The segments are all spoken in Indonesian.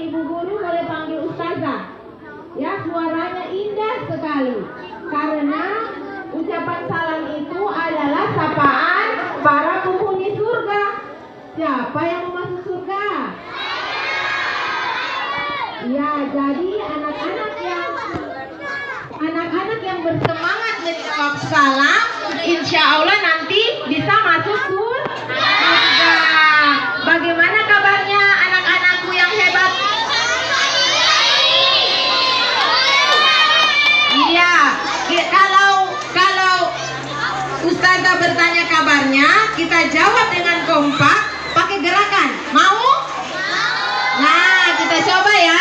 Ibu Guru boleh panggil Ustazah. Ya, suaranya indah sekali. Karena ucapan salam itu adalah sapaan para penghuni surga. Siapa yang mau masuk surga? Ya, jadi anak-anak yang bersemangat menjawab salam, insya Allah nanti bisa masuk surga. Bagaimana kabarnya anak-anakku yang hebat? Iya, kalau Ustazah bertanya kabarnya, kita jawab dengan kompak pakai gerakan. Mau? Nah, kita coba ya.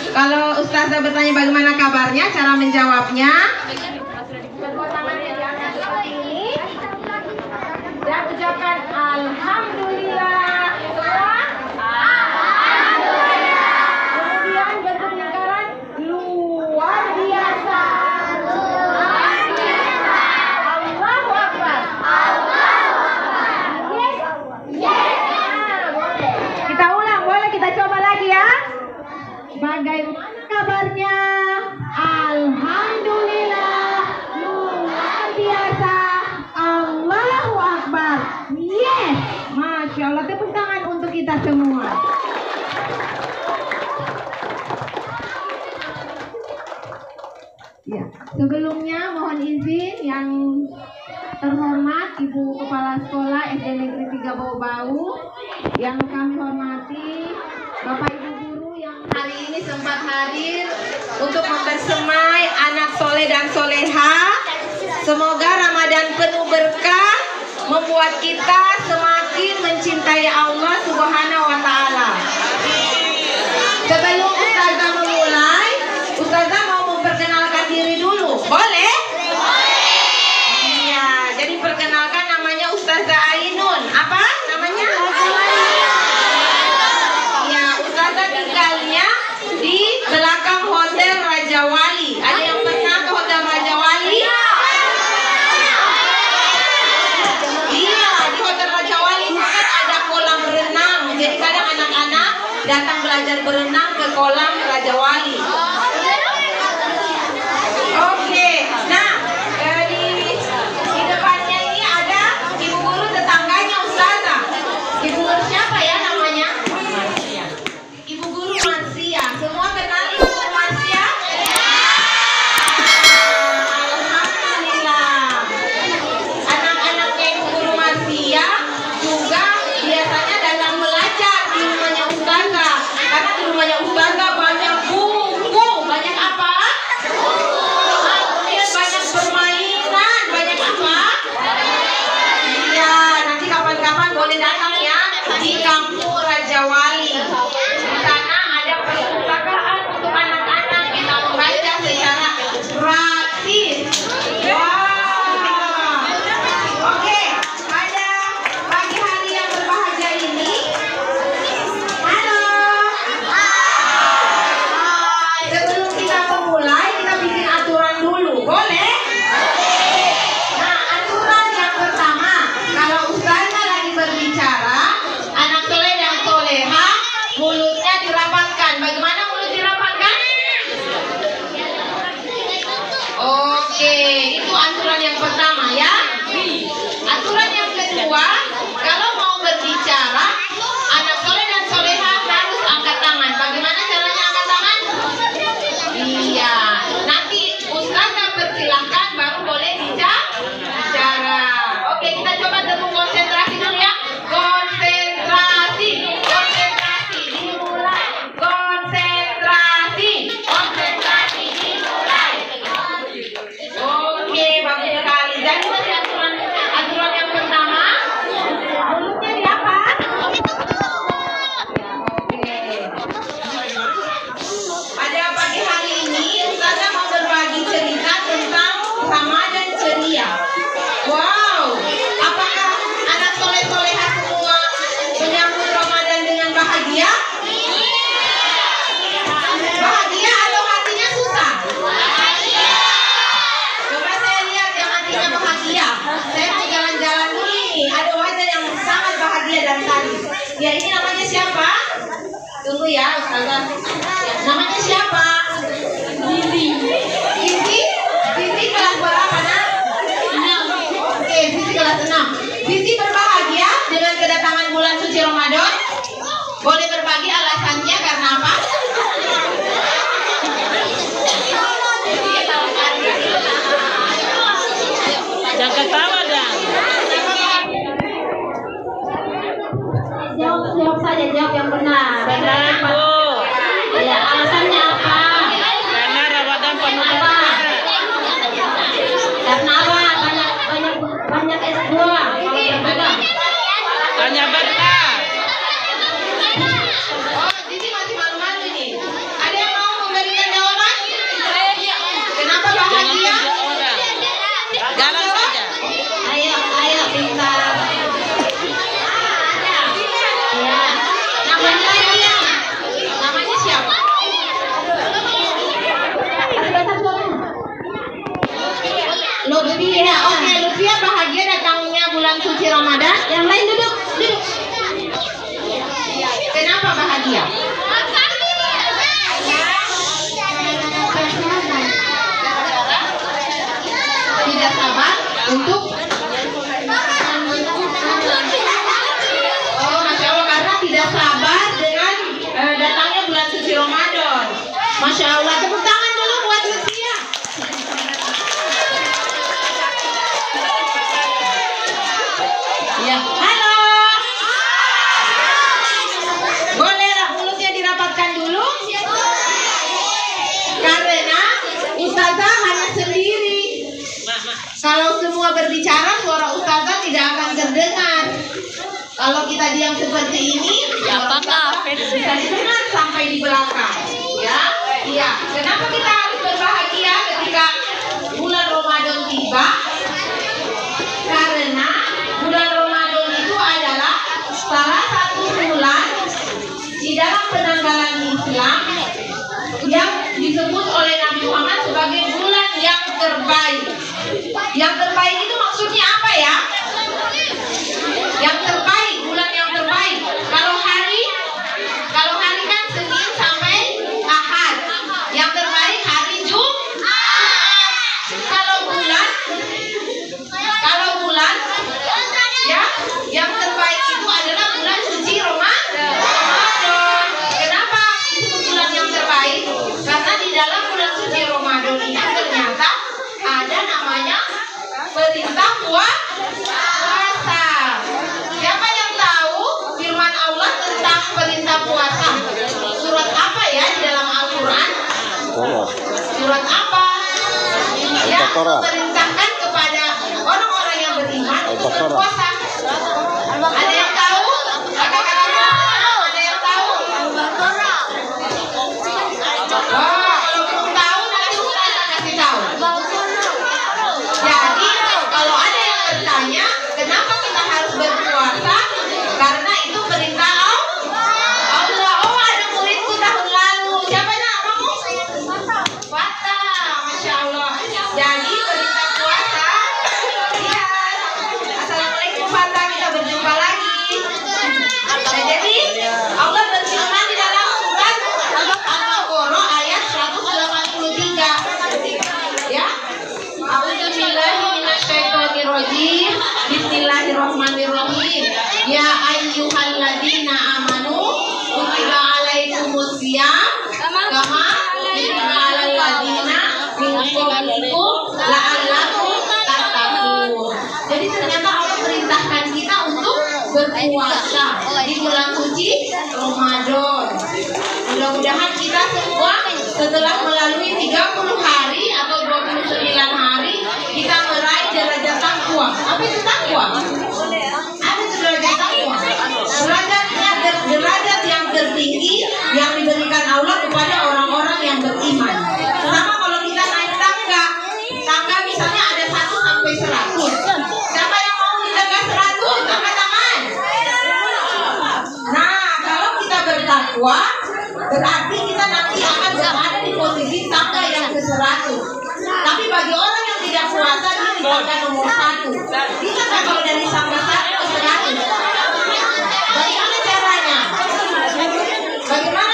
Kalau Ustazah bertanya bagaimana kabarnya, cara menjawabnya. Kedua tangannya diangkat seperti ini. Dan ucapkan Alhamdulillah. Alhamdulillah. Kemudian bentuk lingkaran luar biasa. Allahu Akbar. Yes. Boleh. Kita ulang, boleh kita coba lagi ya. Bagaimana kabarnya? Alhamdulillah, luar biasa. Allahu Akbar. Yes. Masya Allah, tepuk tangan untuk kita semua. Ya, sebelumnya mohon izin yang terhormat Ibu Kepala Sekolah SD Negeri 3 Bau-Bau, yang kami hormati Bapak Ibu Guru yang hari ini sempat hadir untuk membersamai anak soleh dan soleha. Semoga Ramadan penuh berkah, membuat kita semakin mencintai Allah Subhanahu wa Ta'ala. Sebelum Ustazah memulai, Ustazah mau memperkenalkan diri dulu. Boleh? Iya, jadi perkenalkan, namanya Ustazah Ainun. Apa namanya? Ya, Ustazah tinggalnya di belakang Hotel Raja Wali. Ada yang pernah ke Hotel Raja Wali? Iya, di Hotel Raja Wali kan ada kolam renang. Jadi kadang anak-anak datang belajar berenang ke kolam Raja Wali. Oke, nah di depannya ini ada Ibu Guru tetangganya Ustazah. Ibu Guru siapa ya namanya? Ibu Guru Mansia. Semua kenal Ibu Guru Mansia? Alhamdulillah. Anak-anaknya Ibu Guru Mansia juga biasanya datang belajar di rumahnya Ustazah. Karena di rumahnya tunggu ya Ustazah. Namanya siapa? Zizi. Zizi kelas berapa nak? 6. Oke, Zizi kelas 6. Zizi berbahagia dengan kedatangan bulan suci Ramadan. Boleh berbagi alasannya karena apa? Jangan ketawa dah. Jawab saja, jawab yang benar. Benar, Bu. Ya, alasannya apa? Karena Ramadan penuh berkah. Karena apa? Banyak es buah. Banyak berkah. Oh, Zizi masih malu-malu ini. Ada yang mau memberikan jawaban? Kenapa bahagia? Jalan saja. Ayo pintar. Ya. Namanya siapa? Lutfia. Oke, Lutfia bahagia datangnya bulan suci Ramadan. Yang lain duduk. Kenapa bahagia? Tidak sabar untuk Masya Allah, karena tidak sabar dengan datangnya bulan suci Ramadan. Masya Allah, tepuk tangan dulu buat Lutfia. Ya, halo. Boleh mulutnya dirapatkan dulu. Karena Ustazah hanya sendiri. Kalau semua berbicara, suara Ustazah tidak akan terdengar. Kalau kita diam seperti ini, Apakah bisa didengar sampai di belakang. Ya, iya. Kenapa kita harus berbahagia ketika bulan Ramadan tiba? Karena bulan Ramadan itu adalah salah satu bulan di dalam penanggalan Islam yang disebut oleh Nabi Muhammad sebagai bulan yang terbaik. Yang terbaik itu maksudnya apa ya? Yang terbaik, bulan yang terbaik. Kalau hari kan Senin sampai Ahad. Yang terbaik hari Jumat. Kalau bulan ya, yang terbaik itu adalah bulan suci Ramadan. Kenapa disebut bulan yang terbaik? Karena di dalam bulan suci Ramadan ini ternyata ada namanya perintah puasa. Siapa yang tahu firman Allah tentang perintah puasa? Surat apa ya di dalam Al-Quran? Surat apa? Ya, perintahkan kepada orang-orang yang beriman untuk berpuasa. Ada yang tahu? Ada yang tahu? Wah, kalau belum tahu nanti Ustazah kasih tahu. Jadi kalau ada yang bertanya, kenapa kita harus berpuasa? Karena itu perintah Allah. Oh, ada muridku tahun lalu. Siapa namamu? Fata, Masya Allah. Jadi perintah puasa. Ya. Assalamualaikum Fata, kita berjumpa lagi. Nah, jadi Allah berfirman di dalam surat Al-Baqarah ayat 183. Ya. A'udzubillahiminasyaitonirrajim. Bismillahirrahmanirrahim. Ya ayyuhalladzina amanu kutiba alaikumusiyam kama kutiba alal ladzina min qablikum la'allakum tattaqun. Jadi ternyata Allah perintahkan kita untuk berpuasa di bulan suci Ramadan. Mudah-mudahan kita semua setelah melalui 30 hari atau 29 hari kita meraih derajat takwa. Apa itu takwa? Apa itu derajat takwa? Derajat yang tertinggi yang diberikan Allah kepada orang-orang yang beriman. Sama kalau kita naik tangga misalnya ada 1 sampai 100. Siapa yang mau di tangga 100? Angkat tangan. Nah, kalau kita bertakwa, berarti kita nanti akan berada di posisi tangga yang ke-100. Tapi bagi orang yang tidak puasa, dia di tangga nomor 1. Bisa nggak kalau dari tangga 1 ke 100? Bagaimana caranya? Bagaimana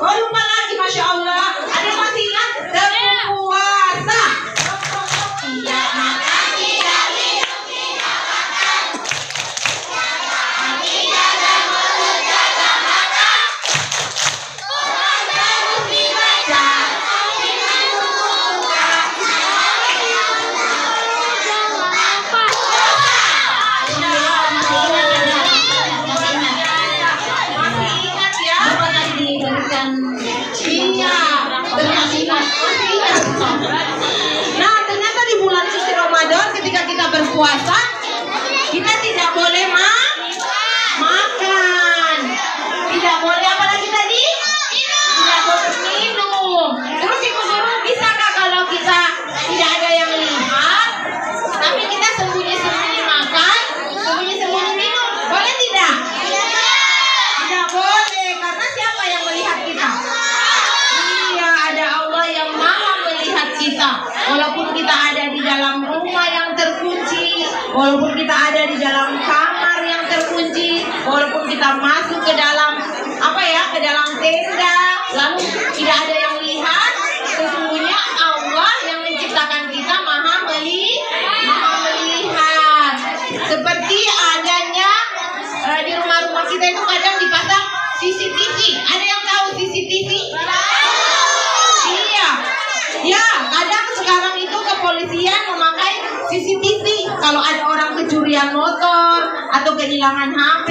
Oh lupa lagi, Masya Allah. Ada yang masih ingat? Berpuasa. Tidak makan, tidak minum, tidak makan. Tidak ada mulut, jaga mata. Quran terus dibaca. Nah, ternyata di bulan suci Ramadan ketika kita berpuasa, kita tidak boleh makan. Tidak boleh apa lagi tadi? Tidak boleh minum. Terus ibu guru, bisakah kalau kita tidak ada yang lihat, tapi kita sembunyi-sembunyi makan, sembunyi-sembunyi minum, boleh tidak? Tidak boleh, karena siapa yang melihat kita? Iya, ada Allah yang maha melihat kita. Walaupun kita ada di dalam rumah yang terkunci, walaupun kita ada di dalam kamar yang terkunci, walaupun kita masuk ke dalam ke dalam tenda, lalu tidak ada yang lihat, sesungguhnya Allah yang menciptakan kita maha melihat. Seperti adanya di rumah-rumah kita itu kadang dipasang CCTV. Ada yang tahu CCTV? Iya. Ya, kadang sekarang itu kepolisian memakai CCTV. Kalau ada orang kecurian motor atau kehilangan HP,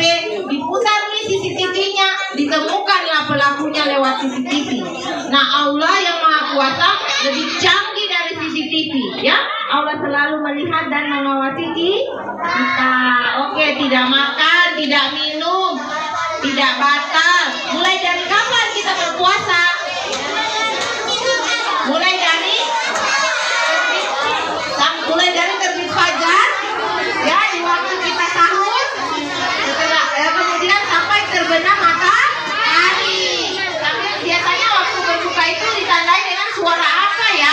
diputar nih CCTV-nya, ditemukanlah pelakunya lewat CCTV. Nah, Allah yang Maha Kuasa lebih canggih dari CCTV, ya. Allah selalu melihat dan mengawasi kita. Oke, tidak makan, tidak minum, tidak batal. Mulai dari kapan kita berpuasa? Mulai dari terbit fajar, ya, di waktu kita sahur, kemudian sampai terbenam matahari. Tapi biasanya waktu berbuka itu ditandai dengan suara apa ya?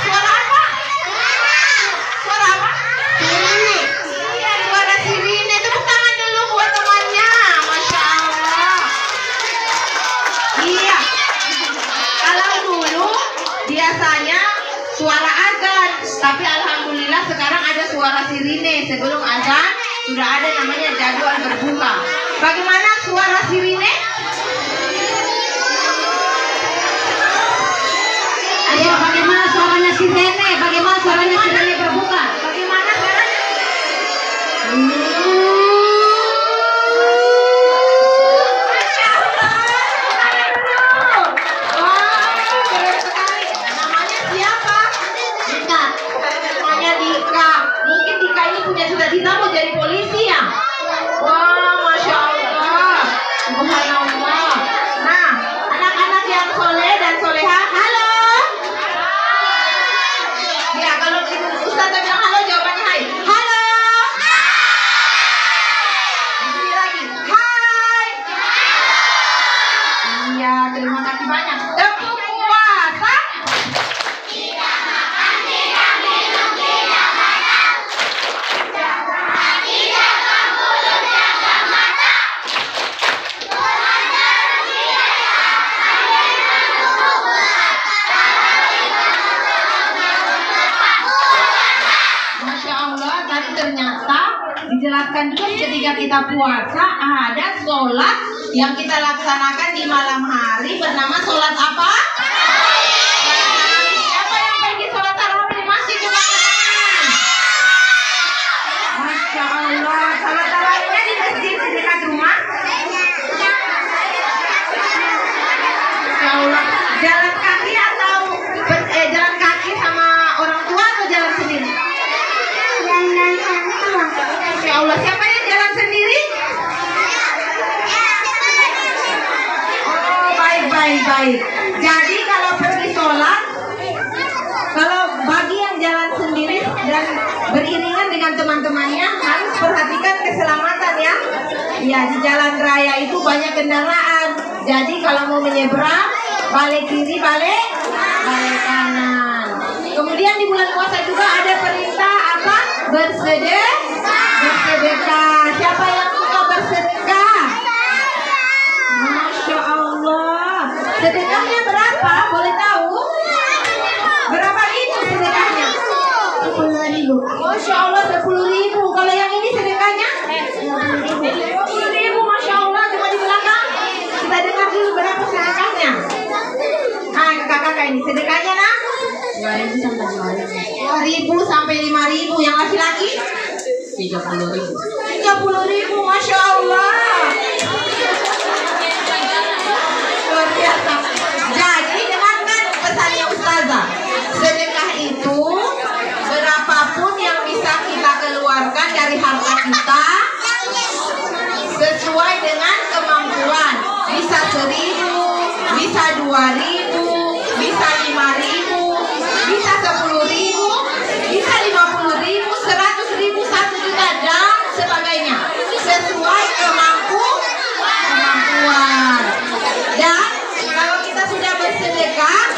Suara apa? Suara apa? Sirine. Iya, suara sirine. Tepuk tangan dulu buat temannya. Masya Allah. Iya. Kalau dulu biasanya suara azan, tapi alhamdulillah sekarang ada suara sirine. Sebelum azan sudah ada namanya jadwal berbuka. Bagaimana suara sirine? Ayo, bagaimana suaranya sirene? Bagaimana suaranya sirene berbuka? Bagaimana suaranya? Mungkin Dika ini punya cita-cita mau jadi polisi ya? Wah, Masya Allah, Subhanallah. Nah, anak-anak yang soleh dan soleha, halo. Ya, kalau Ustaz bilang halo, jawabannya hai. Halo. Ini lagi, hai. Iya, terima kasih banyak. Tepuk puasa. Ternyata dijelaskan juga ketika kita puasa ada sholat yang kita laksanakan di malam hari bernama sholat apa? Siapa yang pergi sholat tarawih? Masih coba tangan. Masya Allah, sholat tarawihnya di masjid di dekat rumah. Masya Allah, jalan kaki atau jalan kaki sama orang tua atau jalan sendiri? Ya Allah, siapa yang jalan sendiri? Oh, baik. Jadi kalau pergi sholat, kalau bagi yang jalan sendiri dan beriringan dengan teman-temannya harus perhatikan keselamatan ya. Ya, di jalan raya itu banyak kendaraan. Jadi kalau mau menyeberang, balik kiri, balik kanan. Kemudian di bulan puasa juga ada perintah apa? Bersedekah. Siapa yang suka bersedekah? Masya Masya Allah 10.000. Kalau yang ini sedekahnya 20.000. Masya Allah. Coba di belakang. Kita dengar dulu berapa sedekahnya. Nah kakak-kakak ini sedekahnya nah 2.000 sampai 5.000. Yang laki-laki 30.000. Masya Allah. Luar biasa. Jadi dengarkan pesannya Ustazah. Sedekah itu berapapun yang bisa kita keluarkan dari harta kita sesuai dengan kemampuan. Bisa 1.000, bisa 2.000, bisa 5.000, bisa 10.000, bisa 50.000, 100.000, 1 juta dan sebagainya. Sesuai kemampuan. Dan kalau kita sudah bersedekah,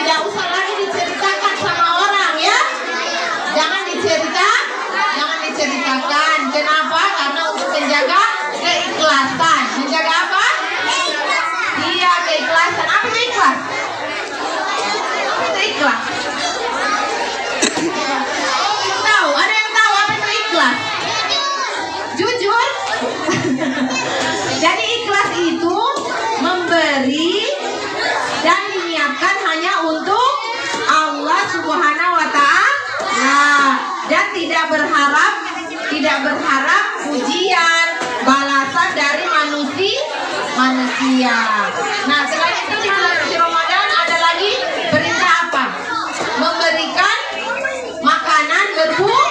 tidak usah lagi diceritakan sama orang ya. Jangan diceritakan. Kenapa? Karena untuk menjaga keikhlasan. Menjaga apa? Iya, keikhlasan. Apa itu ikhlas? Ikhlas. Ada yang tahu apa itu ikhlas? Jujur. Jadi ikhlas itu memberi dan diniatkan hanya untuk Allah Subhanahu wa Ta'ala, dan tidak berharap pujian, balasan dari manusia. Nah, selain itu di bulan suci Ramadan ada lagi perintah apa? Memberikan makanan berbuka.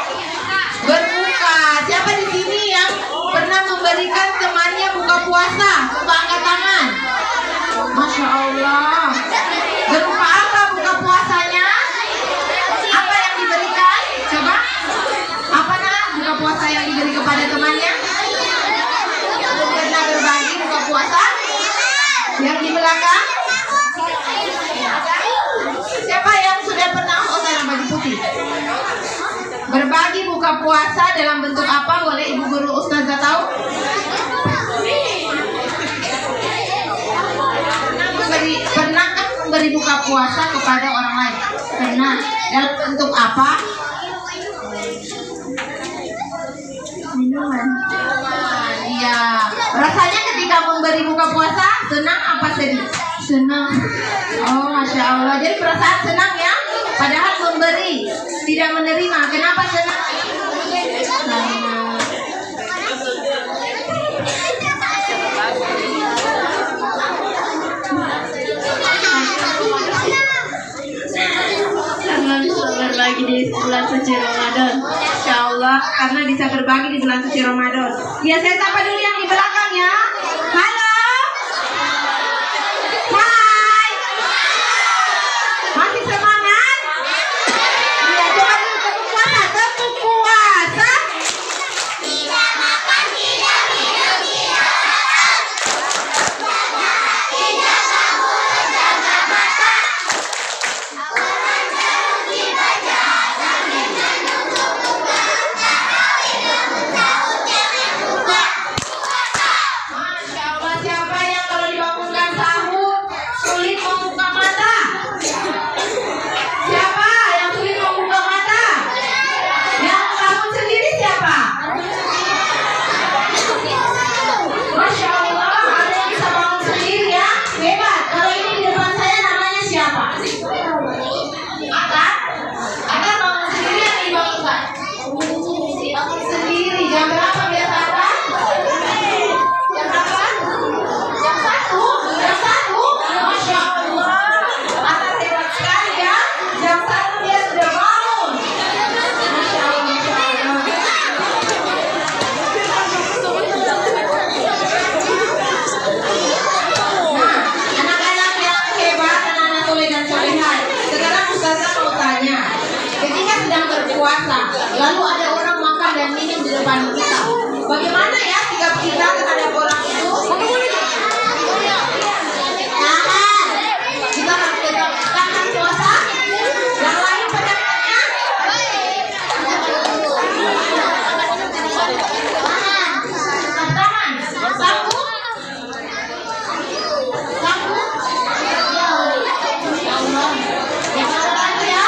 Siapa di sini yang pernah memberikan temannya buka puasa? Coba angkat tangan. Masya Allah. Berupa apa buka puasanya? Apa yang diberikan? Coba. Apa nah buka puasa yang diberi kepada temannya? Pernah berbagi buka puasa? Yang di belakang? Siapa yang sudah pernah? Oh, dalam baju putih. Berbagi buka puasa dalam bentuk apa? Boleh Ibu Guru Ustazah tahu? Pernahkah memberi buka puasa kepada orang lain? Pernah. Dalam bentuk apa? Minuman. Iya. Rasanya ketika memberi buka puasa senang apa sedih? Senang. Oh, Masya Allah. Jadi perasaan senang ya. Padahal memberi, tidak menerima. Kenapa senang? Karena bisa berbagi di bulan suci Ramadan. Insya Allah, karena bisa berbagi di bulan suci Ramadan. Ya, saya sapa dulu yang di belakang ya. Halo. Hai. Masih semangat? Iya, coba dulu tepuk puasa. Tepuk puasa. Tidak makan, tidak minum, tidak makan. Tidak bangun, jaga mata. Masya Allah, siapa yang kalau dibangunkan sahur sulit membuka mata? Siapa yang sulit membuka mata? Yang bangun sendiri siapa? Masya Allah, ada yang bisa bangun sendiri ya? Hebat. Kalau ini di depan saya namanya siapa? Akan bangun sendiri yang dibangunkan? Bangun sendiri. Jam berapa biasa Akan? Jam berapa? Jam 1? Jam 1? Masya Allah. Akan hebat sekali ya. Jam 1 dia sudah bangun. Masya Allah, Masya Allah. Nah, anak-anak yang hebat, anak-anak soleh dan solehat. Sekarang Ustazah mau tanya. Ketika sedang berpuasa, lalu ada orang makan dan minum di depan kita. Bagaimana ya sikap kita terhadap orang itu? Tahan. Kita harus tetap tahan puasa. Yang lain pada tangannya. Tahan. Sanggup? Sanggup? Ya Allah. Yang lain ya.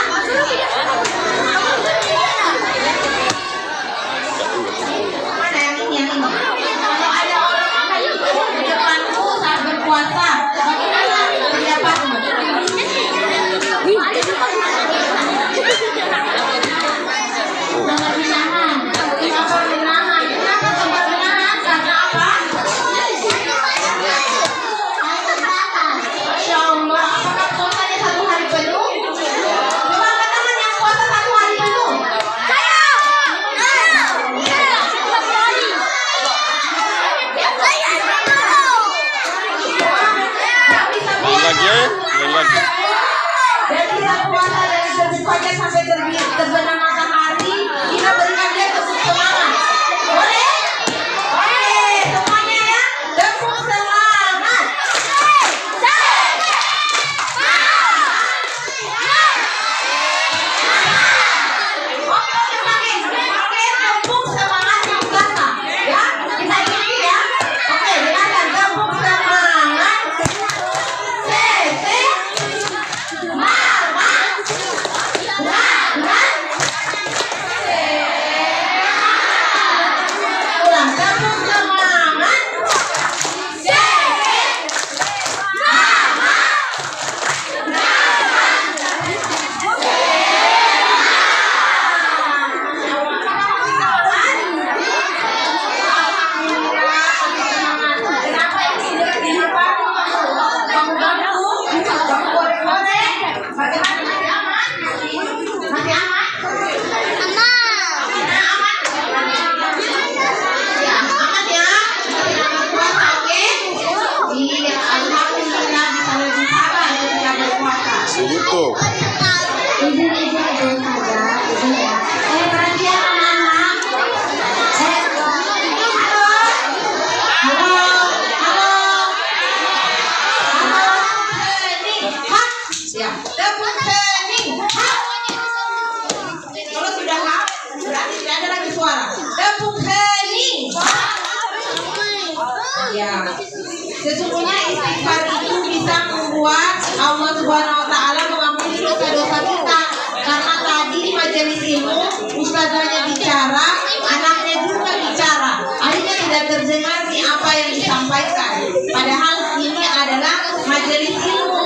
sesungguhnya istighfar itu bisa membuat Allah Subhanahu wa taala mengampuni dosa-dosa kita. Karena tadi di majelis ilmu ustazahnya bicara, anaknya juga bicara. Akhirnya tidak terdengar nih apa yang disampaikan. Padahal ini adalah majelis ilmu.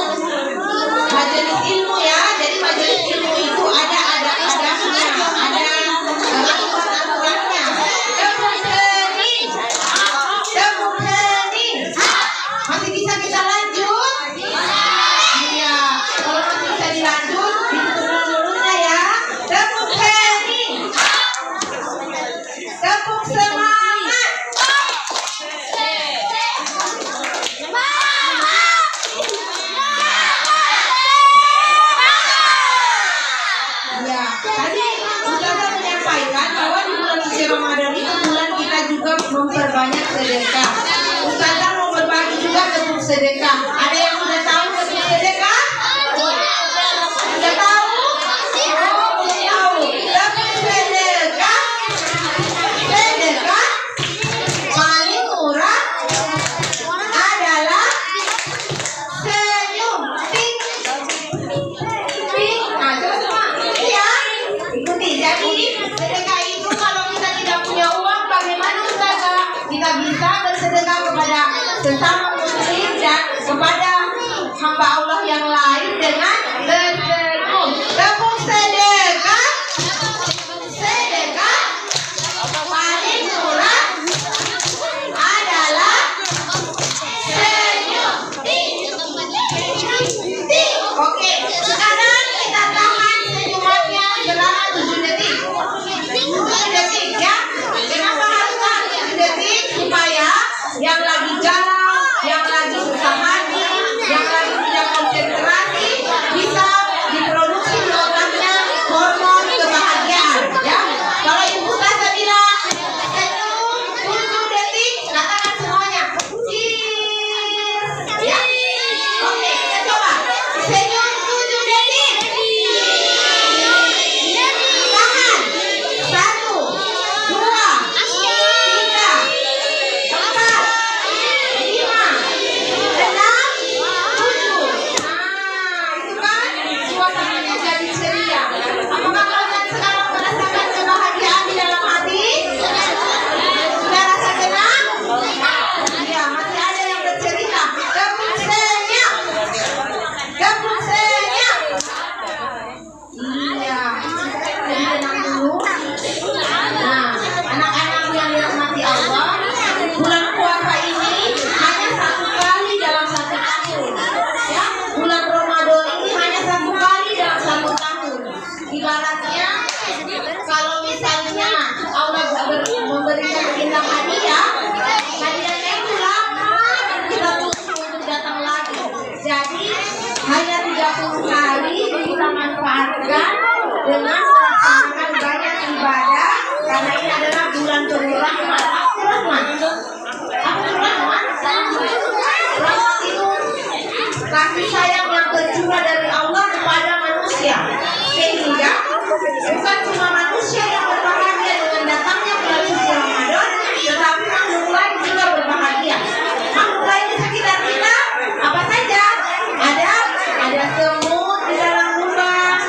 Majelis ilmu ya. Jadi majelis ilmu itu ada adabnya, ada aturan-aturannya. Tepuk hening. Masih bisa kita lanjut? Iya. Kalau masih bisa dilanjut, ditutup mulutnya ya. Tepuk hening. Tepuk semangat. Ya, tadi Ustazah menyampaikan bahwa di bulan suci Ramadan itu bulan kita juga memperbanyak sedekah. Ustazah mau berbagi juga tepuk sedekah. Ada yang sudah tahu tepuk sedekah? Sudah tahu? Oh, belum tahu. Tepuk sedekah. Sedekah paling murah adalah senyum. Tik. Tik. Nah, coba semua. Ya, ikuti. Jadi sedekah itu kalau kita tidak punya uang, bagaimana Ustazah? Kita bisa bersedekah kepada sesama muslim dan kepada hamba Allah yang lain dengan bersenyum. Tepuk sedekah. Sedekah paling murah adalah senyum. Oke, sekarang kita tahan senyumannya selama 7 detik. 7 detik ya. Kenapa harus tahan 7 detik? Supaya yang lagi galau, yang lagi susah hati, yang lagi tidak konsentrasi bisa diproduksi di otaknya hormon kebahagiaan ya. Kalau ibu Ustazah bilang senyum 7 detik, katakan semuanya cheers ya. Oke, kita coba senyum 7 detik. Tahan 1, 2, 3, 4, 5, 6, 7. Nah, itu kan suasananya jadi ceria. Apakah kalian sekarang merasakan kebahagiaan di dalam hati? Sudah rasa tenang? Iya, masih ada yang bercerita. Tepuk senyum. Tepuk senyum. Iya, jadi tenang dulu. Nah, anak-anak yang dirahmati Allah, bulan puasa ini hanya 1 kali dalam 1 tahun. Ya, bulan Ramadan ini hanya 1 kali dalam 1 tahun. Ibaratnya kalau misalnya Allah memberikan kita hadiah, hadiahnya itu lama kita tunggu untuk datang lagi. Jadi hanya 30 kali kita manfaatkan dengan melaksanakan banyak ibadah, karena ini adalah bulan penuh rahmat. Rahmat itu kasih sayang yang tercurah dari Allah kepada manusia, sehingga bukan cuma manusia yang berbahagia dengan datangnya bulan suci Ramadan, tetapi makhluk lain juga berbahagia. Makhluk lain di sekitar kita apa saja? Ada semut di dalam lubang,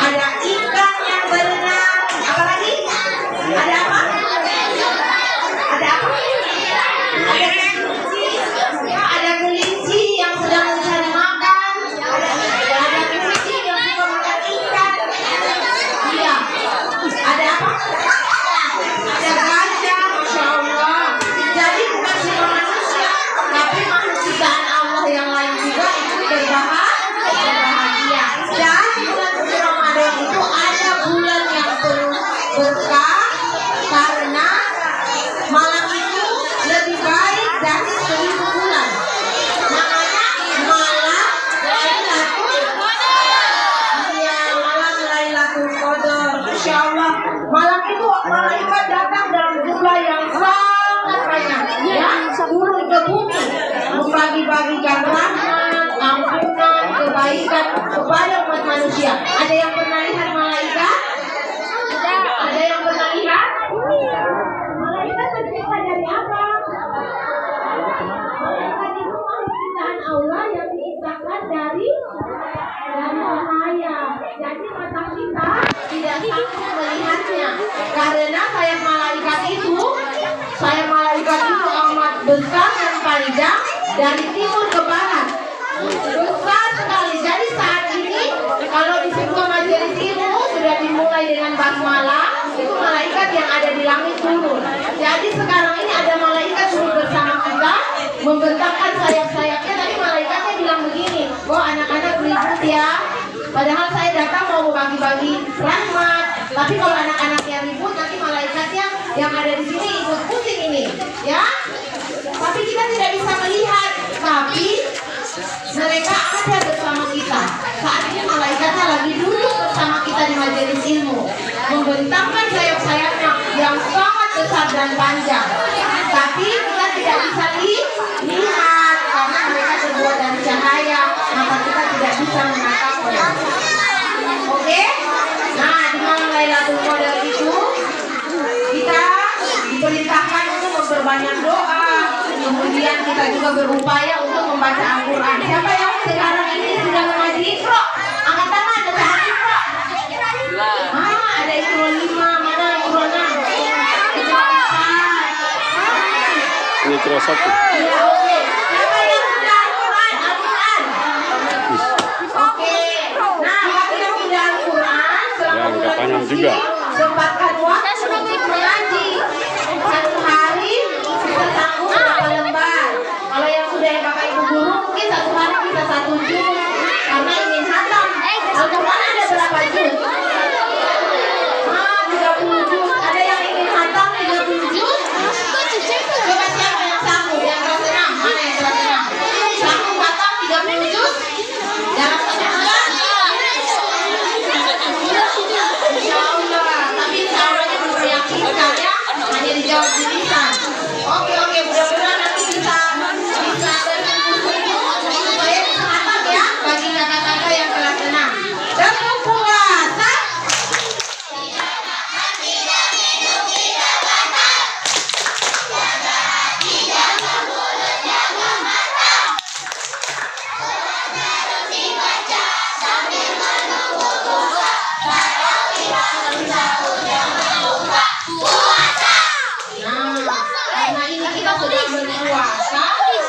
ada ikan yang berenang, apalagi? Ada apa? Ada apa? Ada kelinci yang sedang mencari makan, ada kelinci yang suka makan ikan. Iya. Ada apa? Ada gajah, Masya Allah. Jadi bukan cuma manusia, tapi makhluk ciptaan Allah yang lain juga itu berbahagia. Dan bulan suci Ramadan itu ada bulan yang penuh berkah, karena malam itu lebih baik dari 1000 bulan. Makanya malam Lailatul Qadar. Iya, malam Lailatul Qadar. Masya Allah, malam itu malaikat datang dalam jumlah yang sangat banyak. Ya, turun ke bumi membagi-bagikan rahmat, ampunan, kebaikan kepada umat manusia. Ada yang pernah lihat malaikat? Ada yang pernah lihat? Malaikat tercipta dari apa? Malaikat itu besar dan panjang dari timur ke barat. Besar sekali. Jadi saat ini kalau di sebuah majelis ilmu sudah dimulai dengan basmalah, itu malaikat yang ada di langit turun. Jadi sekarang ini ada malaikat turun bersama kita, membentangkan sayap-sayapnya. Tapi malaikatnya bilang begini, oh anak-anak ribut ya. Padahal saya datang mau bagi-bagi rahmat. Tapi kalau anak-anaknya ribut, nanti malaikatnya yang ada di sini ikut pusing ini, ya. Tapi kita tidak bisa melihat. Tapi mereka ada bersama kita. Saat ini malaikatnya lagi duduk bersama kita di majelis ilmu, membentangkan sayap-sayapnya yang sangat besar dan panjang. Tapi kita tidak bisa lihat karena mereka terbuat dari cahaya, maka kita tidak bisa menatapnya. Oke? Nah, di malam Lailatul Qadar itu kita diperintahkan untuk memperbanyak doa. Kemudian kita juga berupaya untuk membaca Al-Quran. Siapa yang sekarang ini sudah mengaji Iqra? Angkat tangan, ada Iqra. Ada Iqra 5, mana Iqra 6? Iqra 4. Ini Iqra 1. Iya, oke. Siapa yang sudah Al-Quran? Al-Quran. Oke. Nah, bagi yang sudah Al-Quran, selama bulan suci, sempatkan waktu untuk mengaji. Satu hari kita sanggup berapa lembar. Kalau yang sudah yang Bapak Ibu guru, mungkin satu hari bisa 1 juz. Karena ingin hatam. Al-Quran ada berapa juz? 30 juz. Ada yang ingin hatam 30 juz? Coba siapa yang sanggup? Yang kelas 6? Mana yang kelas 6? Sanggup hatam 30 juz? Dalam 1 bulan? Insya Allah. Tapi insya Allahnya belum meyakinkan ya. Hanya dijawab di lisan. Oke, mudah-mudahan nanti bisa supaya bisa hatam ya bagi kakak-kakak yang kelas 6. Dan puasa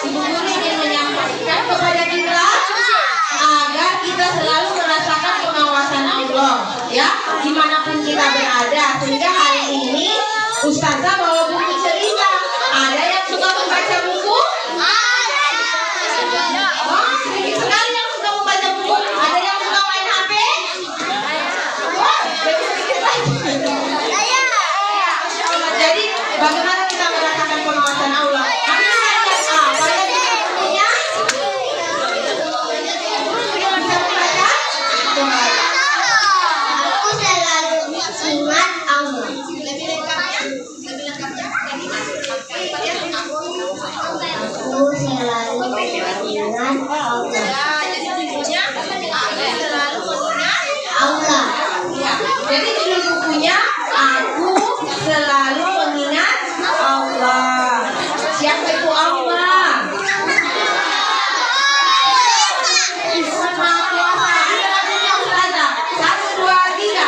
Ibu Guru ingin menyampaikan kepada kita agar kita selalu merasakan pengawasan Allah, ya, dimanapun kita berada. Sehingga hari ini Ustazah bawa buku cerita. Ada yang suka membaca buku? Oh, sedikit sekali yang suka membaca buku. Ada yang suka main HP? Oh, sedikit lagi. Jadi bagaimana kita merasakan pengawasan Allah? Jadi judul bukunya Aku Selalu Mengingat Allah. Siapa itu Allah? Maha Kuasa. Ada lagunya Ustazah. 1, 2, 3.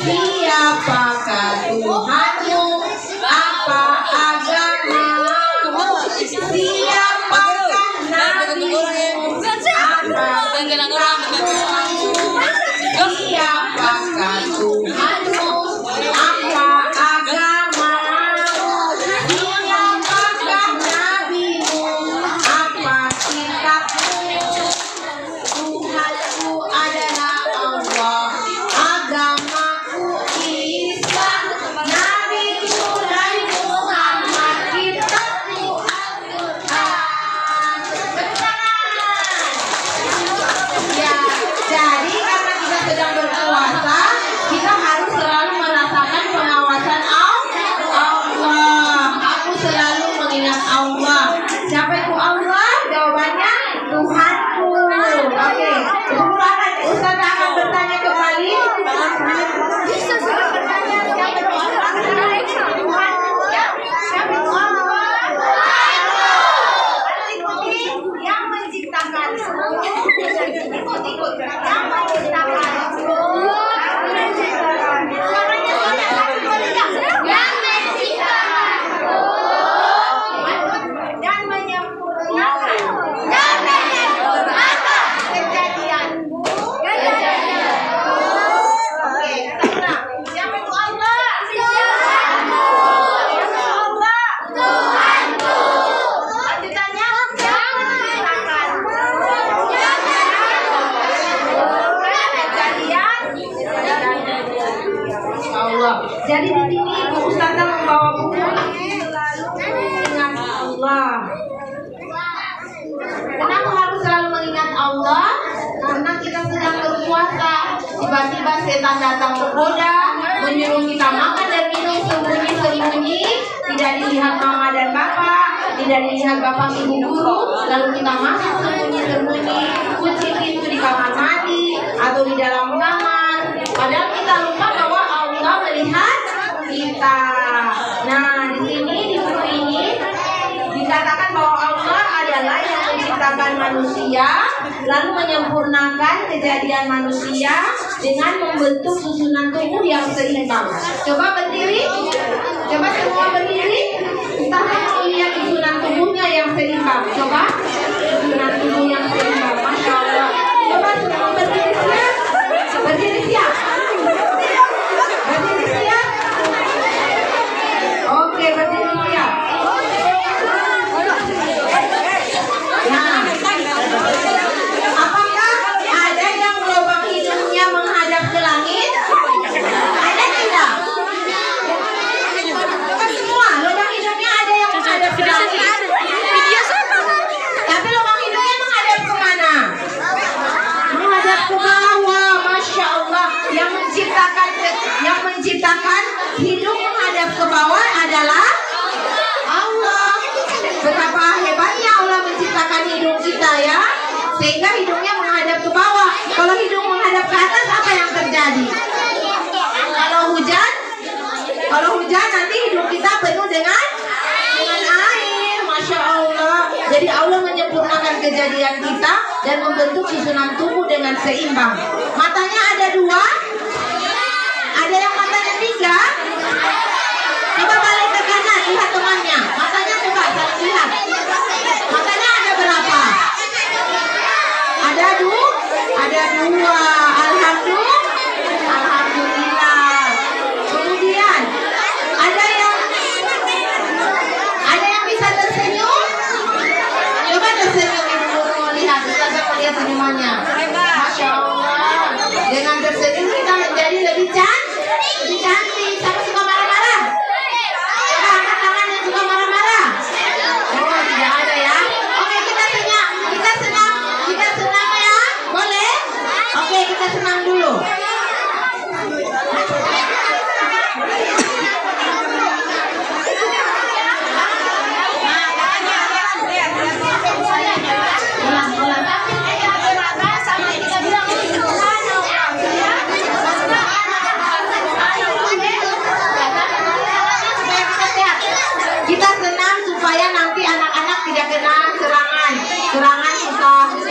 Siapakah Tuhanmu? Apa agamamu? Siapakah nabimu? Apa kitabmu? Siapakah Tuhanmu? Apa agamamu? Siapakah nabimu? Apa kitabmu? Tuhanku adalah Allah, agamaku Islam, nabiku Nabi Muhammad, kitabku Al-Quran. Ya, jadi karena kita sedang berpuasa, kita tiba-tiba setan datang menggoda, menyuruh kita makan dan minum sembunyi-sembunyi, tidak dilihat mama dan bapak, tidak dilihat bapak ibu guru, lalu kita masuk sembunyi-sembunyi, kunci pintu di kamar mandi atau di dalam kamar, padahal kita lupa bahwa Allah melihat kita. Nah, di sini di buku ini dikatakan bahwa Allah adalah yang menciptakan manusia, lalu menyempurnakan kejadian manusia dengan membentuk susunan tubuh yang seimbang. Coba berdiri, coba semua berdiri. Kita mau lihat susunan tubuhnya yang seimbang. Coba susunan tubuh yang seimbang. Masya Allah. Coba semua berdiri siap. Berdiri siap. Berdiri siap. Oke, berdiri siap. Nah, apakah ada yang lubang hidungnya menghadap ke langit? Ada tidak? Semua lubang hidungnya ada yang menghadap ke langit. Tapi lubang hidungnya menghadap ke mana? Menghadap ke bawah. Masya Allah. Yang menciptakan hidung menghadap ke bawah adalah Allah. Betapa hebatnya Allah menciptakan hidung kita ya, sehingga hidungnya menghadap ke bawah. Kalau hidung menghadap ke atas, apa yang terjadi? Kalau hujan nanti hidung kita penuh dengan air. Masya Allah. Jadi Allah menyempurnakan kejadian kita dan membentuk susunan tubuh dengan seimbang. Matanya ada 2, ada yang matanya 3. Coba balik ke kanan, lihat temannya. Matanya coba saling lihat. Matanya ada berapa? Ada 2. Alhamdulillah. Kemudian ada yang bisa tersenyum? Coba tersenyum ibu, lihat. Kita mau lihat senyumannya. Masya Allah. Dengan tersenyum kita menjadi lebih cantik. Siapa suka marah-marah? Coba angkat tangan yang suka marah-marah. Oh, tidak ada ya. Oke, kita senang ya. Boleh? Oke, kita senang dulu. Kita senang supaya nanti anak-anak tidak kena serangan stroke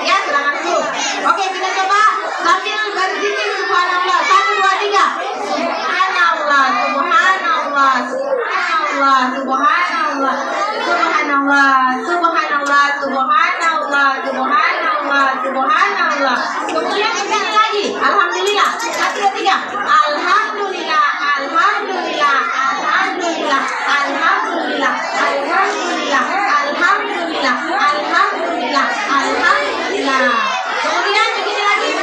ya, serangan stroke. Oke, kita coba sambil berzikir subhanallah. 1, 2, 3. Subhanallah, subhanallah, subhanallah, subhanallah, subhanallah, subhanallah, subhanallah, subhanallah, subhanallah. Kemudian kita lagi. Alhamdulillah. 1, 2, 3. Alhamdulillah, alhamdulillah, alhamdulillah, alhamdulillah, alhamdulillah, alhamdulillah, alhamdulillah, alhamdulillah. Kemudian begini lagi.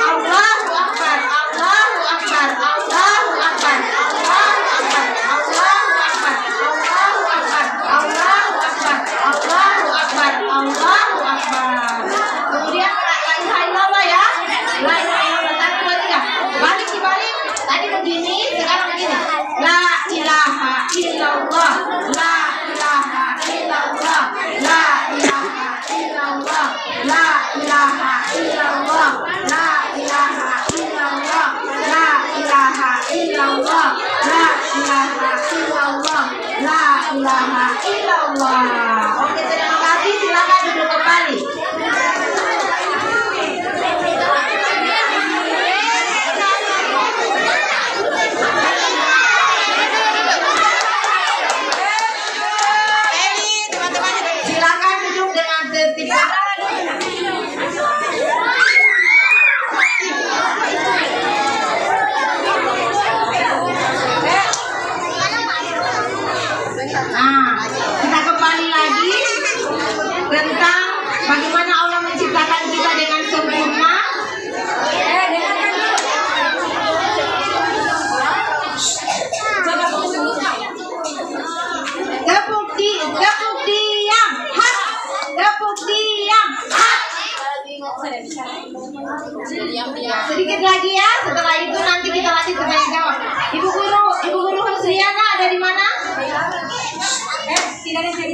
Allahu Akbar, Allahu Akbar, Allahu Akbar, Allahu Akbar, Allahu Akbar, Allahu Akbar, Allahu Akbar, Allahu Akbar, Allahu Akbar. Kemudian la ilaha illallah ya. La ilaha illallah. 1, 2, 3. Balik. Tadi begini, sekarang begini. La ilaha illallah. La ilaha illallah. La ilaha illallah. La ilaha illallah. La ilaha illallah. La ilaha illallah. La ilaha illallah. La ilaha illallah. Oke, terima kasih. Silakan duduk kembali. Silakan duduk dengan tertib. Nah, kita kembali lagi tentang bagaimana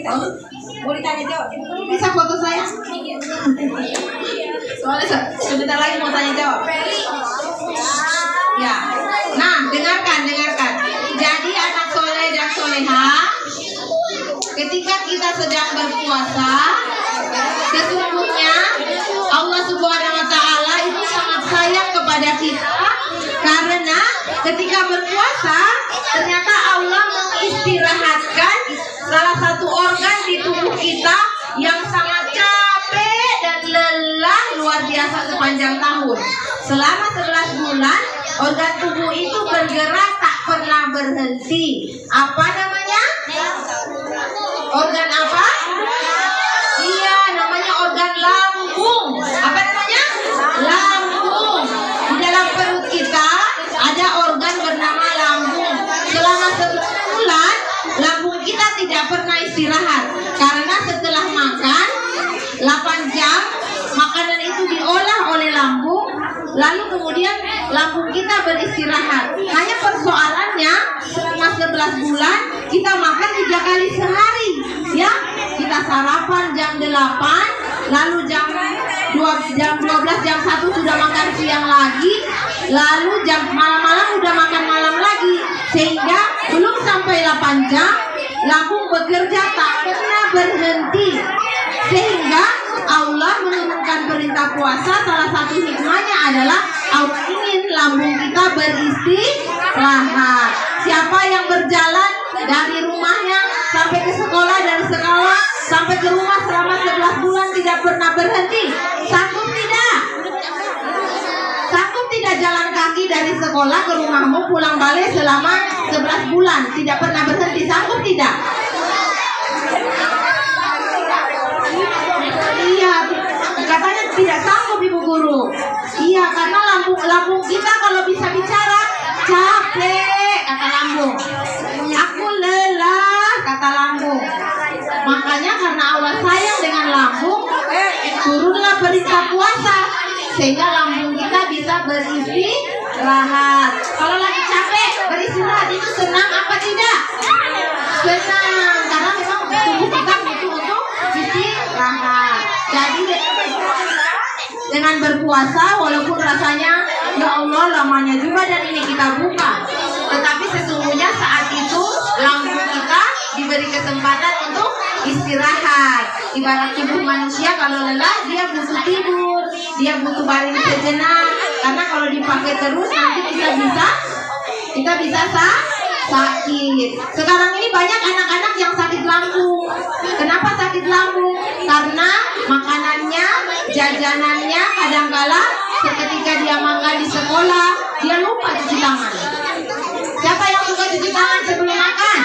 Mau ditanya jawab. Bisa foto saya? Soalnya sebentar lagi mau tanya jawab. Ya. Nah, dengarkan. Jadi anak soleh dan soleha, ketika kita sedang berpuasa, sesungguhnya Allah Subhanahu wa Ta'ala itu sangat sayang kepada kita, karena ketika berpuasa ternyata Allah mengistirahatkan salah satu organ di tubuh kita yang sangat capek dan lelah luar biasa sepanjang tahun. Selama 11 bulan organ tubuh itu bergerak tak pernah berhenti. Apa namanya? Organ apa? Iya, namanya organ lambung. Apa namanya? Lambung. Di dalam perut kita ada organ bernama lambung. Selama 11 bulan lambung kita tidak pernah istirahat, karena setelah makan 8 jam makanan itu diolah oleh lambung, lalu kemudian lambung kita beristirahat. Hanya persoalannya selama 11 bulan kita makan 3 kali sehari, ya. Kita sarapan jam 8, lalu jam 12, jam 1 sudah makan siang lagi, lalu jam malam-malam udah makan malam lagi, sehingga belum sampai 8 jam lambung bekerja tak pernah berhenti. Sehingga Allah menurunkan perintah puasa, salah satu hikmahnya adalah Allah ingin lambung kita beristirahat. Siapa yang berjalan dari rumahnya sampai ke sekolah, dari sekolah sampai ke rumah selama 11 bulan tidak pernah berhenti, sanggup tidak? Sanggup tidak jalan kaki dari sekolah ke rumahmu pulang balik selama 11 bulan tidak pernah berhenti? Sanggup tidak? Iya, katanya tidak sanggup Ibu Guru. Iya, karena lambung kita kalau bisa bicara capek, kata lambung. Aku lelah, kata lambung. Makanya karena Allah sayang dengan lambung, turunlah perintah puasa sehingga lambung kita bisa beristirahat. Kalau lagi capek beristirahat itu senang apa tidak? Senang, karena memang tubuh kita butuh untuk istirahat. Jadi dengan berpuasa, walaupun rasanya ya Allah lamanya juga dan ini kita buka, tetapi sesungguhnya saat itu lambung kita diberi kesempatan untuk istirahat. Ibarat tubuh manusia kalau lelah dia butuh tidur, dia butuh baring sejenak, karena kalau dipakai terus nanti kita bisa sakit. Sekarang ini banyak anak-anak yang sakit lambung. Kenapa sakit lambung? Karena makanannya, jajanannya kadangkala ketika dia makan di sekolah dia lupa cuci tangan. Siapa yang suka cuci tangan sebelum makan?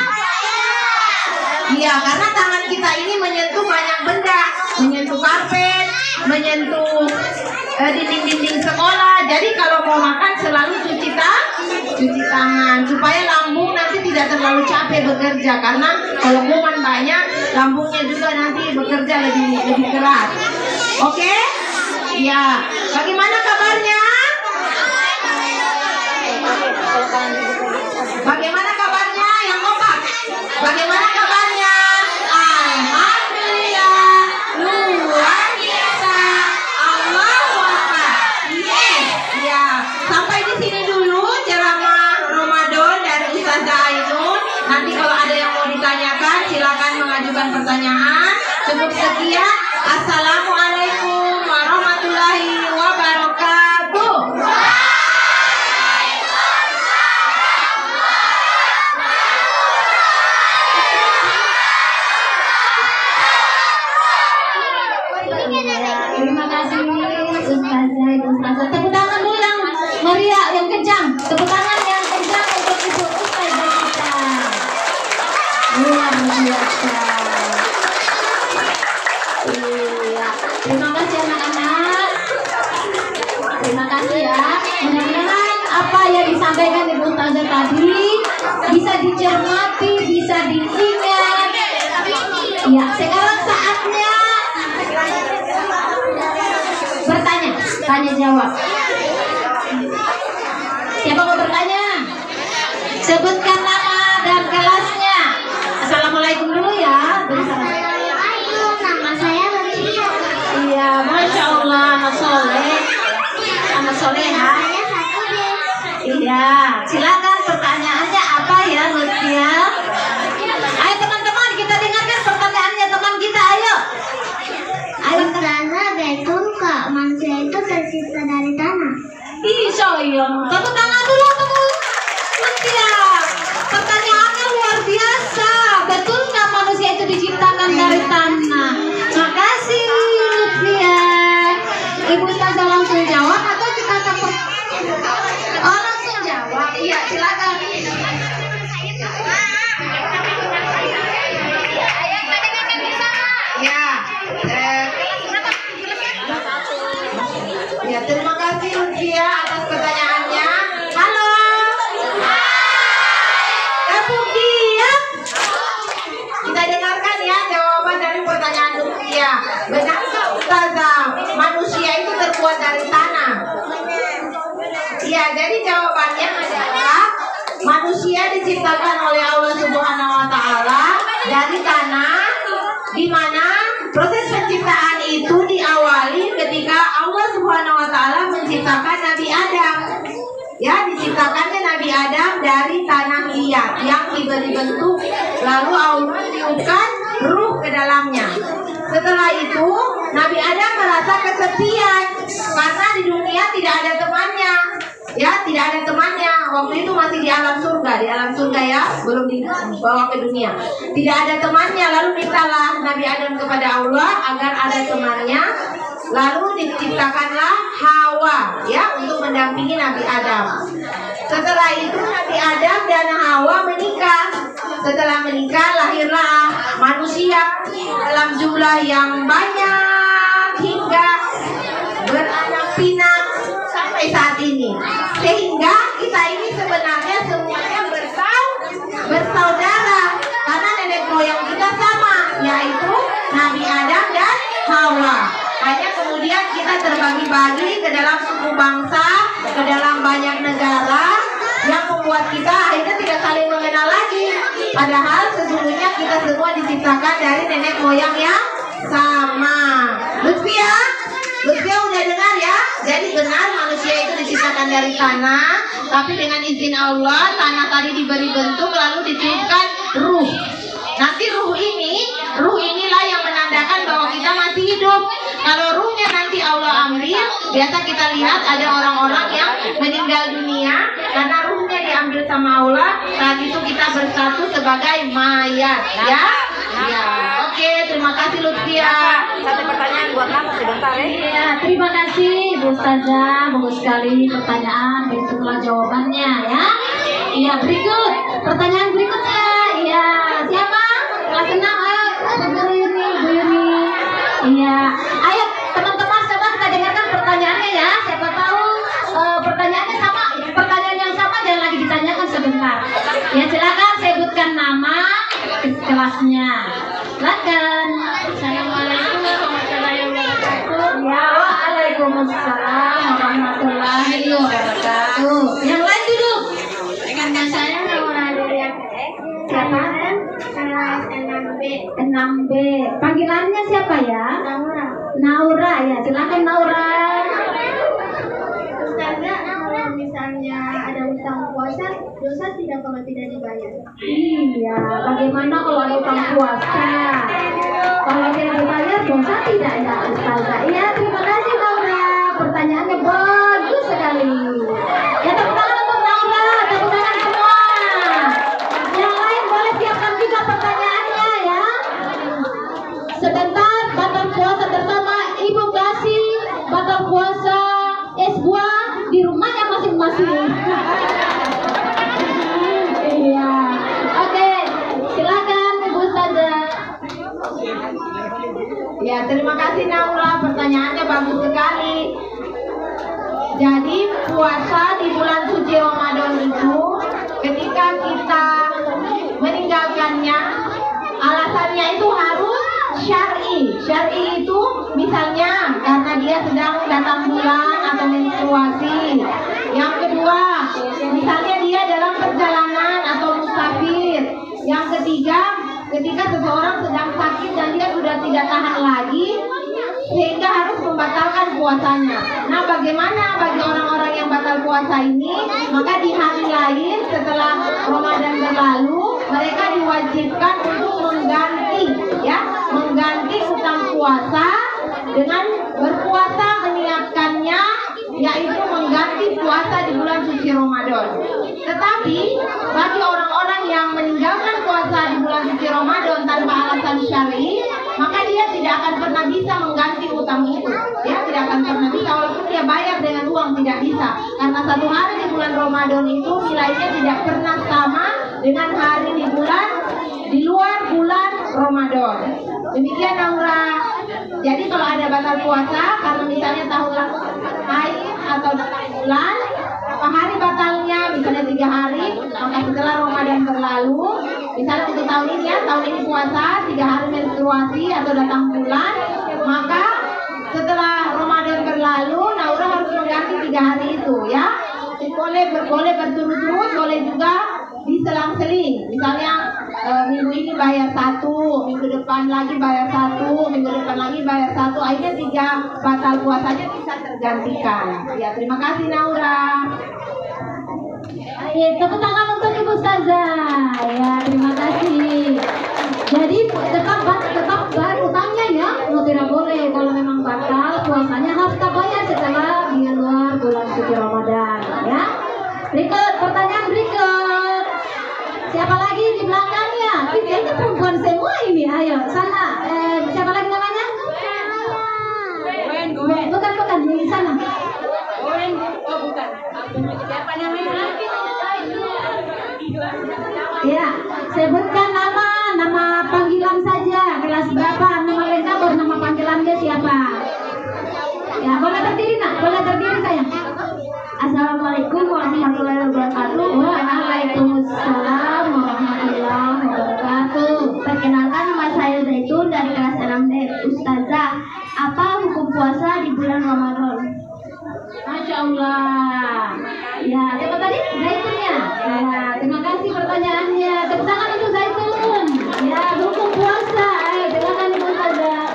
Iya, karena tangan kita ini menyentuh banyak benda, menyentuh karpet, menyentuh dinding-dinding sekolah. Jadi kalau mau makan selalu cuci tangan supaya lambung nanti tidak terlalu capek bekerja, karena kalau kuman banyak lambungnya juga nanti bekerja lebih keras. Oke? Ya. Bagaimana kabarnya? Bagaimana kabarnya yang kompak? Bagaimana kabarnya? Alhamdulillah, luar biasa. Allahu Akbar. Yes. Ya, sampai di sini dulu ceramah Ramadan dari Ustazah Ainun. Nanti kalau ada yang mau ditanyakan silakan mengajukan pertanyaan. Cukup sekian. Assalamualaikum warahmatullahi wabarakatuh. Terima kasih Ustazah. Tepuk tangan dulu yang meriah, yang kencang. Tepuk tangan yang kencang untuk Ibu Ustazah kita. Luar biasa. Iya. Terima kasih anak-anak. Terima kasih ya. Mudah-mudahan apa yang disampaikan Ibu Ustazah tadi bisa dicermati, bisa diingat. Ya, sekarang saatnya bertanya, tanya jawab. Siapa mau bertanya? Sebutkan nama dan kelasnya. Assalamualaikum dulu ya. diciptakan oleh Allah Subhanahu wa taala dari tanah, di mana proses penciptaan itu diawali ketika Allah Subhanahu wa taala menciptakan Nabi Adam. Ya, diciptakannya Nabi Adam dari tanah liat yang diberi bentuk, lalu Allah tiupkan ruh ke dalamnya. Setelah itu Nabi Adam merasa kesepian karena di dunia tidak ada temannya. Ya, tidak ada temannya. Waktu itu masih di alam surga ya, belum dibawa ke dunia. Tidak ada temannya, lalu mintalah Nabi Adam kepada Allah agar ada temannya. Lalu diciptakanlah Hawa ya untuk mendampingi Nabi Adam. Setelah itu Nabi Adam dan Hawa menikah. Setelah menikah lahirlah manusia dalam jumlah yang banyak hingga beranak pinak sampai saat ini. Sehingga kita ini sebenarnya semuanya bersaudara karena nenek moyang kita sama, yaitu Nabi Adam dan Hawa. Hanya kemudian kita terbagi-bagi ke dalam suku bangsa, ke dalam banyak negara, yang membuat kita akhirnya tidak saling mengenal lagi. Padahal sesungguhnya kita semua diciptakan dari nenek moyang yang sama. Lutfia udah dengar ya? Jadi benar manusia itu diciptakan dari tanah, tapi dengan izin Allah tanah tadi diberi bentuk lalu ditiupkan ruh. Nanti ruh inilah yang menandakan bahwa kita masih hidup. Kalau ruhnya nanti Allah ambil, biasa kita lihat ada orang-orang yang meninggal dunia karena ruhnya diambil sama Allah. Saat itu kita bersatu sebagai mayat, ya. Ya. Oke, terima kasih Lutfia. Satu pertanyaan buat kamu sebentar ya. Iya, terima kasih Bu Ustazah, bagus sekali pertanyaan, berikutlah jawabannya ya. Iya, berikut pertanyaan berikutnya. Iya, siapa? Kelas 6, ayo Bu Yuni. Iya, ayo teman-teman coba kita dengarkan pertanyaannya ya. Siapa tahu pertanyaannya sama, pertanyaan yang sama jangan lagi ditanyakan sebentar. Ya silakan sebutkan nama kelasnya. Silakan. Assalamualaikum warahmatullahi wabarakatuh. Ya, waalaikumsalam warahmatullahi wabarakatuh. Yang lain duduk. Dengan saya Naura Delia. Siapa? Kelas 6B. 6B. Panggilannya siapa ya? Naura ya. Silakan Naura. Ustazah, kalau misalnya ada utang puasa, dosa tidak kalau tidak dibayar? Iya, bagaimana kalau ada utang puasa? Kalau tidak dibayar dosa tidak ya Ustazah? Iya, terima kasih Naura. Pertanyaannya bagus sekali. Ya tepuk tangan untuk Naura, tepuk tangan semua. Yang lain boleh siapkan juga pertanyaannya ya. Sebentar, batal puasa bersama Ibu kasih batal puasa es buah di rumahnya masing-masing. Iya, oke, silakan Ibu Ustazah. Ya, terima kasih Naura, pertanyaannya bagus sekali. Jadi puasa di bulan suci Ramadan itu ketika kita meninggalkannya, alasannya itu harus syar'i. Syar'i itu misalnya karena dia sedang datang bulan atau menstruasi. Yang kedua, misalnya dia dalam perjalanan atau musafir. Yang ketiga, ketika seseorang sedang sakit dan dia sudah tidak tahan lagi sehingga harus membatalkan puasanya. Nah, bagaimana bagi orang-orang yang batal puasa ini? Maka di hari lain setelah Ramadan berlalu, mereka diwajibkan untuk mengganti utang puasa dengan berpuasa meniatkannya, yaitu mengganti puasa di bulan suci Ramadan. Tetapi bagi orang-orang yang meninggalkan puasa di bulan suci Ramadan tanpa alasan syar'i, maka dia tidak akan pernah bisa mengganti utang itu. Dia tidak akan pernah bisa, walaupun dia bayar dengan uang tidak bisa, karena satu hari di bulan Ramadan itu nilainya tidak pernah sama dengan hari di luar bulan Ramadan. Demikian Naura. Jadi kalau ada batal puasa karena misalnya tahun haid atau bulan, hari batalnya misalnya 3 hari, maka setelah Ramadan berlalu, misalnya untuk tahun ini ya, tahun ini puasa 3 hari menstruasi atau datang bulan, maka setelah Ramadan berlalu, Naura harus mengganti 3 hari itu ya. Boleh berturut-turut, boleh juga diselang minggu ini bayar 1, minggu depan lagi bayar 1, minggu depan lagi bayar 1, akhirnya 3 batal puasanya bisa tergantikan. Ya, terima kasih Naura. Tepuk tangan untuk Ibu Ustazah. Ya, terima kasih. Jadi tetap bayar utangnya ya, tidak boleh kalau memang batal puasanya harus kita bayar setelah di luar bulan suci Ramadan. Ya. Berikut pertanyaan berikut. Siapa lagi di belakangnya? Kayaknya perempuan semua ini. Ayo, sana. Siapa lagi namanya? Bukan di sana. Siapa namanya? Ya, sebutkan nama panggilan saja. Kelas berapa? Nama lengkap baru nama panggilannya siapa? Ya, boleh berdiri nak? Boleh berdiri sayang. Assalamualaikum warahmatullahi wabarakatuh. Waalaikumsalam warahmatullahi wabarakatuh. Perkenalkan, nama saya Zaitun dari kelas 6D. Ustazah, apa hukum puasa di bulan Ramadan? Masya Allah. Ya, siapa tadi? Zaitun ya. Ya, terima kasih pertanyaannya. Tepuk tangan untuk Zaitun. Ya, hukum puasa. Ayo, silakan Ibu Ustazah.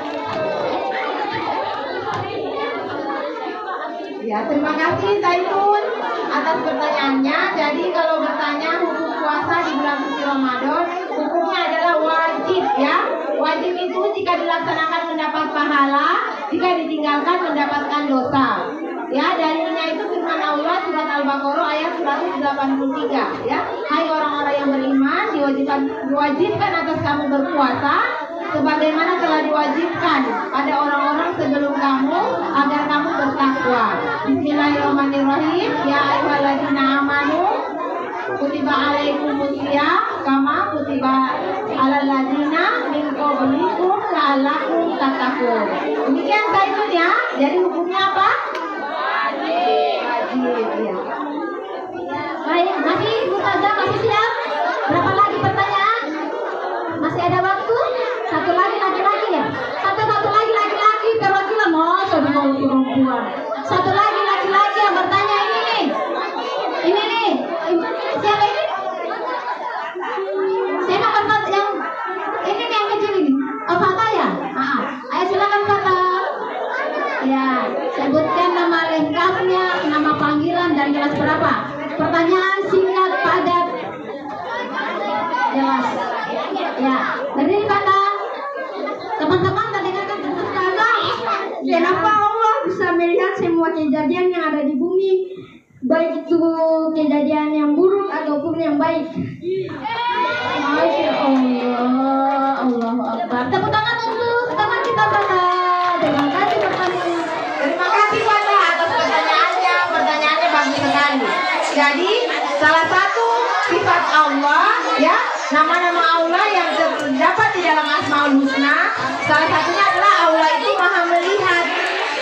Ya, terima kasih Zaitun atas pertanyaannya. Jadi kalau bertanya hukum puasa di bulan suci Ramadan, hukumnya adalah wajib ya. Wajib itu jika dilaksanakan mendapat pahala, jika ditinggalkan mendapatkan dosa. Ya, dalilnya itu firman Allah surat Al-Baqarah ayat 183 ya. Hai orang-orang yang beriman, diwajibkan atas kamu berpuasa sebagaimana telah diwajibkan pada orang-orang sebelum kamu agar kamu bertakwa. Bismillahirrahmanirrahim. Ya ayyuhalladzina amanu kutiba alaikumusiyam kama kutiba alal ladzina min qablikum la'allakum tattaqun. Demikian Zaitun ya. Jadi hukumnya apa? Wajib ya. Baik, masih Ibu Ustazah, masih siap? Berapa lagi pertanyaan? Masih ada waktu? Satu lagi laki-laki ya? Satu lagi laki-laki, perwakilan masa di bawah perempuan. Satu lagi laki-laki yang bertanya ini nih. Ini nih. Siapa ini? Saya nomor yang ini nih yang kecil ini. Oh, Fata ya? Ayo silakan Fata. Ya, sebutkan nama lengkapnya, nama panggilan dan kelas berapa. Pertanyaan singkat padat jelas. Ya, berdiri Fata. Teman-teman tadi dengarkan Ustazah. Kenapa Allah bisa melihat semua kejadian yang ada di bumi, baik itu kejadian yang buruk ataupun yang baik? Masya Allah, Allahu Akbar. Tepuk tangan untuk teman kita Fata. Terima kasih pertanyaan. Terima kasih Fata atas pertanyaannya. Pertanyaannya bagus sekali. Jadi salah satu sifat Allah ya, nama-nama Allah yang terdapat di dalam Asmaul Husna, salah satunya adalah Allah itu maha melihat.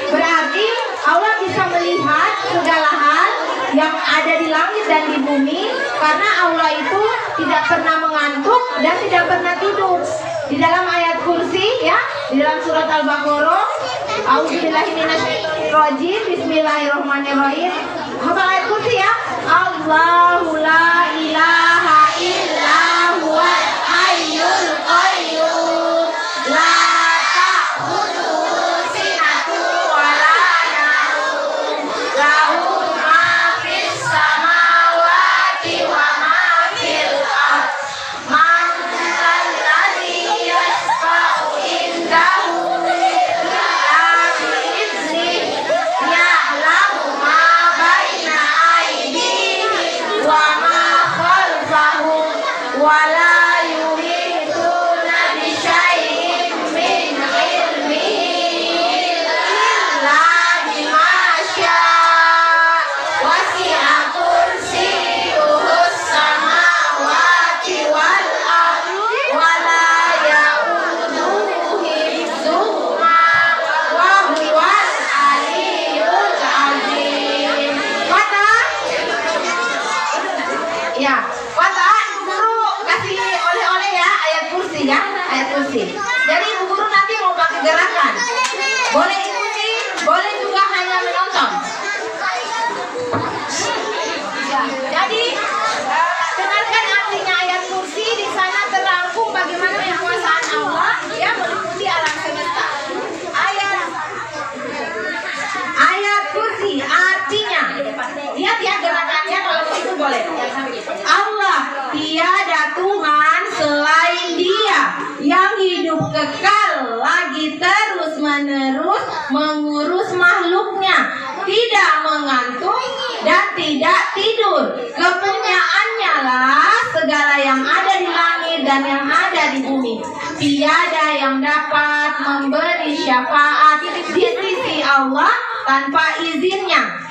Berarti Allah bisa melihat segala hal yang ada di langit dan di bumi, karena Allah itu tidak pernah mengantuk dan tidak pernah tidur. Di dalam ayat kursi ya, di dalam surat Al-Baqarah, A'udzubillahiminasyaitonirrajim, Bismillahirrahmanirrahim. Hafal ayat kursi ya. Allahu la ilaha illa huwal hayyul qayyum la ta'khudhuhu sinatun wa la nawm lahu ma fis samawati wa ma fil ardh man dzalladzi yashfa'u indahu illa bi'iznihi ya'lamu ma baina aydihim wa ma khalfahum wa la yuhituna bi syai'in min ilmihi illa bima syaa wasi'a kursiyyuhus samawati wal ardh wa la ya'uduhu hifdzuhuma wa huwal aliyyul azim. Fata? Ya, Fata, Ibu Guru kasih oleh-oleh ya, ayat kursi ya, ayat kursi. Jadi Ibu Guru nanti mau pakai gerakan. Boleh ikuti, boleh juga hanya menonton. Ya, jadi dengarkan artinya ayat kursi, di sana terang kekal lagi terus-menerus mengurus makhluknya, tidak mengantuk dan tidak tidur. Kepunyaannya lah segala yang ada di langit dan yang ada di bumi. Tiada yang dapat memberi syafaat di sisi Allah tanpa izinnya.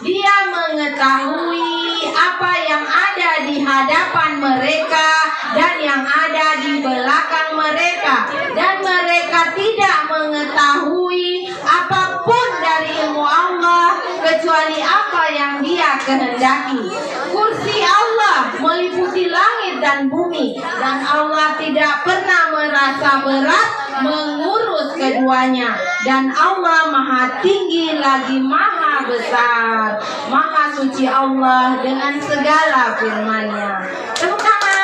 Dia mengetahui apa yang ada di hadapan mereka dan yang ada di belakang mereka, dan mereka tidak mengetahui apapun dari ilmu Allah kecuali apa yang Dia kehendaki. Kursi Allah meliputi langit dan bumi, dan Allah tidak pernah merasa berat mengurus keduanya, dan Allah Maha Tinggi lagi Maha Besar. Maha suci Allah dengan segala firman-Nya. Tepuk tangan.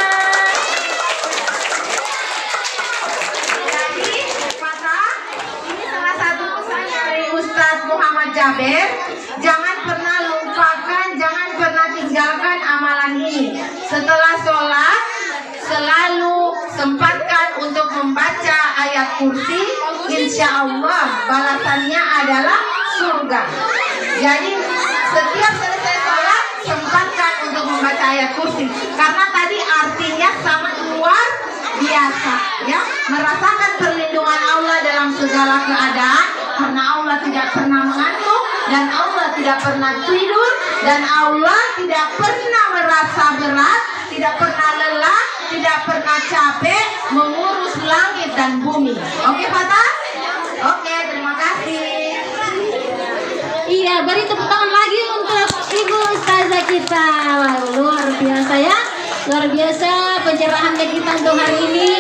Jadi, Fatah, ini salah satu pesan dari Ustadz Muhammad Jaber. Jangan pernah lupakan, jangan pernah tinggalkan amalan ini. Setelah sholat, selalu sempatkan untuk membaca ayat kursi. Insya Allah balasannya adalah surga. Jadi setiap selesai sholat sempatkan untuk membaca ayat kursi, karena tadi artinya sangat luar biasa, ya. Merasakan perlindungan Allah dalam segala keadaan, karena Allah tidak pernah mengantuk dan Allah tidak pernah tidur dan Allah tidak pernah merasa berat, tidak pernah lelah, tidak pernah capek mengurus langit dan bumi. Oke, Fatah? Oke, terima kasih. Iya, beri tepuk tangan lagi untuk Ibu Ustazah kita. Wah, luar biasa ya. Luar biasa pencerahannya kita untuk hari ini.